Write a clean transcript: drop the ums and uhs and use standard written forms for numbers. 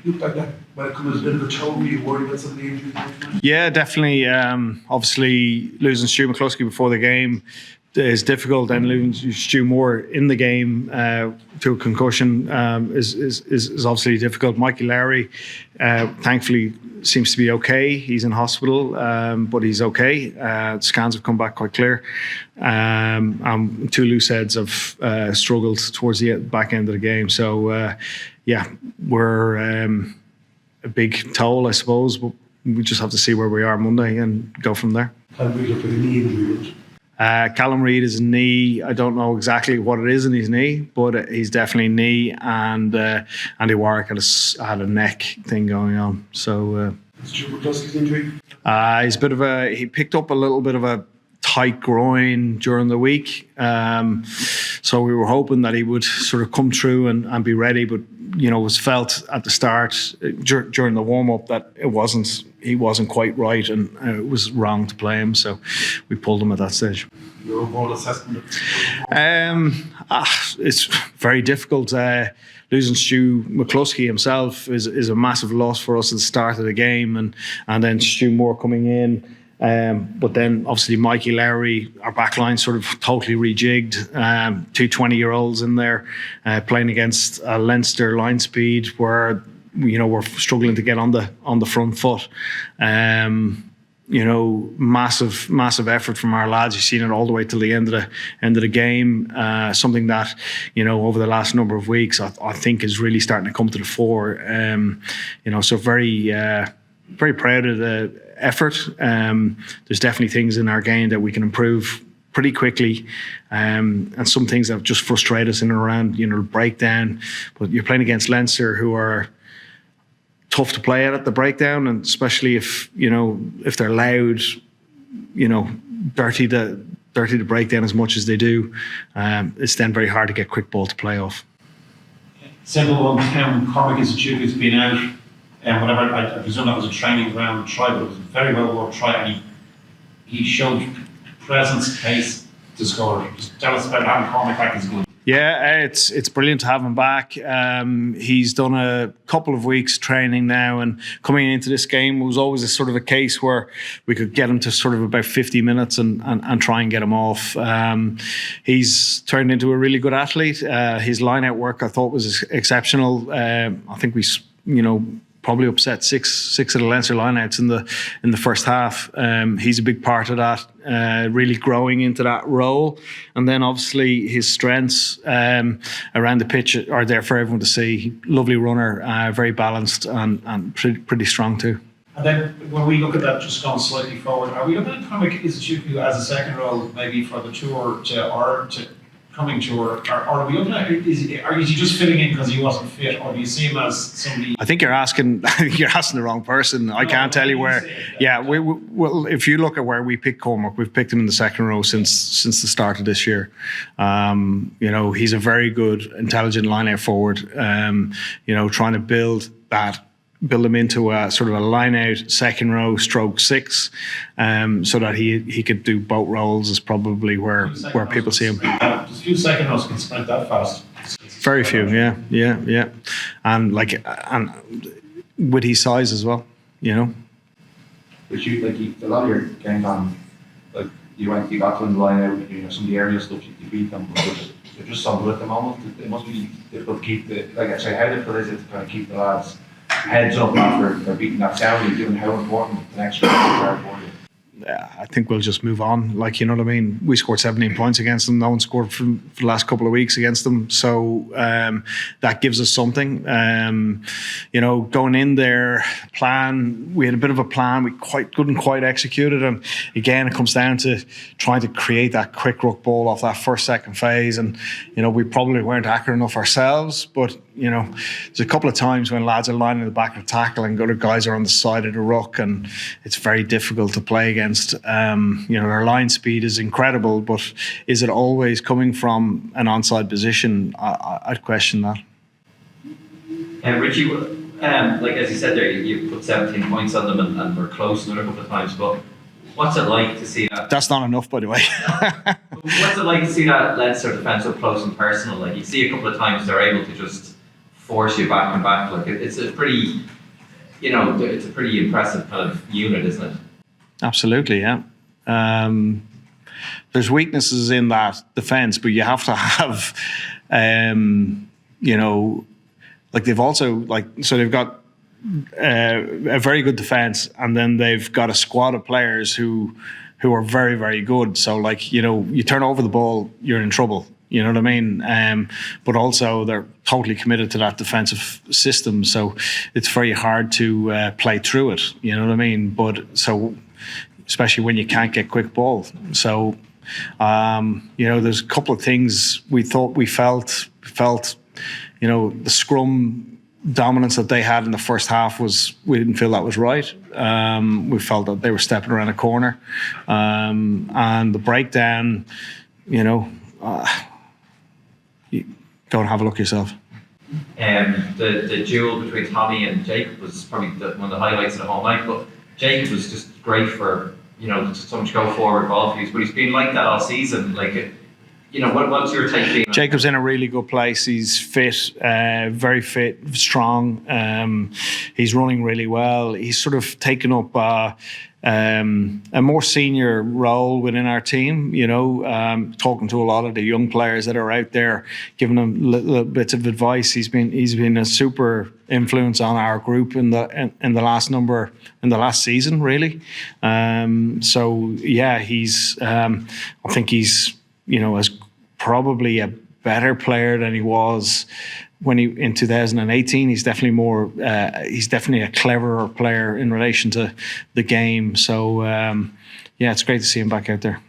looked like that might come as a bit of a toe. Were you worried about some of the injuries? Yeah, definitely. Obviously, losing Stu McCluskey before the game is difficult, and losing Stu Moore in the game to a concussion is obviously difficult. Mikey Lowry, thankfully, seems to be okay. He's in hospital, but he's okay. Scans have come back quite clear. Two loose heads have struggled towards the back end of the game. So, we're a big toll, I suppose, but we just have to see where we are Monday and go from there. Callum Reid looked like a knee injury. Callum Reid is knee. I don't know exactly what it is in his knee, but he's definitely knee. And Andy Warwick had a neck thing going on. So Stu McCluskey's injury? He picked up a little bit of a tight groin during the week. So we were hoping that he would sort of come through and be ready, but it was felt at the start during the warm-up that he wasn't quite right, and it was wrong to play him, so we pulled him at that stage. Your overall assessment? It's very difficult. Losing Stu McCluskey himself is a massive loss for us at the start of the game, and then Stu Moore coming in. But then obviously Mikey Lowry, our backline sort of totally rejigged. Two 20-year-olds in there playing against Leinster line speed, where we're struggling to get on the front foot. Massive effort from our lads. You've seen it all the way till the end of the game. Something that over the last number of weeks I think is really starting to come to the fore. So very proud of the effort. There's definitely things in our game that we can improve pretty quickly, and some things that just frustrate us in and around breakdown. But you're playing against Leinster, who are tough to play at the breakdown, and especially if they're loud, dirty the breakdown as much as they do. It's then very hard to get quick ball to play off. Simple one. Cormac Institute has been out. And whatever, I presume that was a training ground try, but it was very well worth try, and he showed presence, pace to score. Just tell us about having Cormac back is good. Yeah, it's brilliant to have him back. He's done a couple of weeks training now, and coming into this game was always a sort of a case where we could get him to sort of about 50 minutes and try and get him off. He's turned into a really good athlete. His line-out work I thought was exceptional. I think we probably upset six of the Leinster lineouts in the first half. He's a big part of that, really growing into that role. And then obviously his strengths around the pitch are there for everyone to see. Lovely runner, very balanced and pretty strong too. And then when we look at that, just going slightly forward, are we looking at Cormac Institute as a second role maybe for the tour to coming tour, or are we looking at is he just fitting in because he wasn't fit, or do you see him as somebody? I think you're asking the wrong person. I can't tell you where. Yeah, well, if you look at where we picked Cormac, we've picked him in the second row since the start of this year. He's a very good, intelligent line-out forward. Trying to build him into a sort of a line-out second row stroke six, so that he could do both roles is probably where people see him. Just a few second rows can sprint that fast. Very few, yeah, and with his size as well, But a lot of your games on, you got to the line out, some of the area stuff you beat them, but they're just so good at the moment. It must be difficult to keep how difficult is it to kind of keep the lads heads up after they're beating that soundly, given how important the next round are for you? I think we'll just move on. You know what I mean? We scored 17 points against them. No one scored for the last couple of weeks against them. So that gives us something. Going in there, we had a bit of a plan. We couldn't quite execute it. And again, it comes down to trying to create that quick ruck ball off that second phase. And, we probably weren't accurate enough ourselves. But, there's a couple of times when lads are lining the back of the tackle and other guys are on the side of the ruck, and it's very difficult to play against. Their line speed is incredible, but is it always coming from an onside position? I'd question that. Richie, as you said there, you put 17 points on them and were close another couple of times, but what's it like to see that? That's not enough, by the way. What's it like to see that Leinster defence up close and personal? You see a couple of times they're able to just force you back and back. Like it's a pretty, it's a pretty impressive kind of unit, isn't it? Absolutely, yeah. There's weaknesses in that defence, but you have to have, like they've also so they've got a very good defence, and then they've got a squad of players who are very, very good. So you turn over the ball, you're in trouble. You know what I mean? But also they're totally committed to that defensive system, so it's very hard to play through it. You know what I mean? But so, especially when you can't get quick ball. So, there's a couple of things we felt. The scrum dominance that they had in the first half we didn't feel that was right. We felt that they were stepping around a corner, and the breakdown. You go and have a look yourself. The duel between Tommy and Jacob was probably one of the highlights of the whole night. But Jacob was just great for so much go forward ball views. But he's been like that all season. What's your take? Being Jacob's in a really good place. He's fit, very fit, strong. He's running really well. He's sort of taken up a more senior role within our team, talking to a lot of the young players that are out there, giving them little bits of advice. He's been a super influence on our group in the last season, really. I think he's is probably a better player than he was when in 2018. He's definitely a cleverer player in relation to the game. So it's great to see him back out there.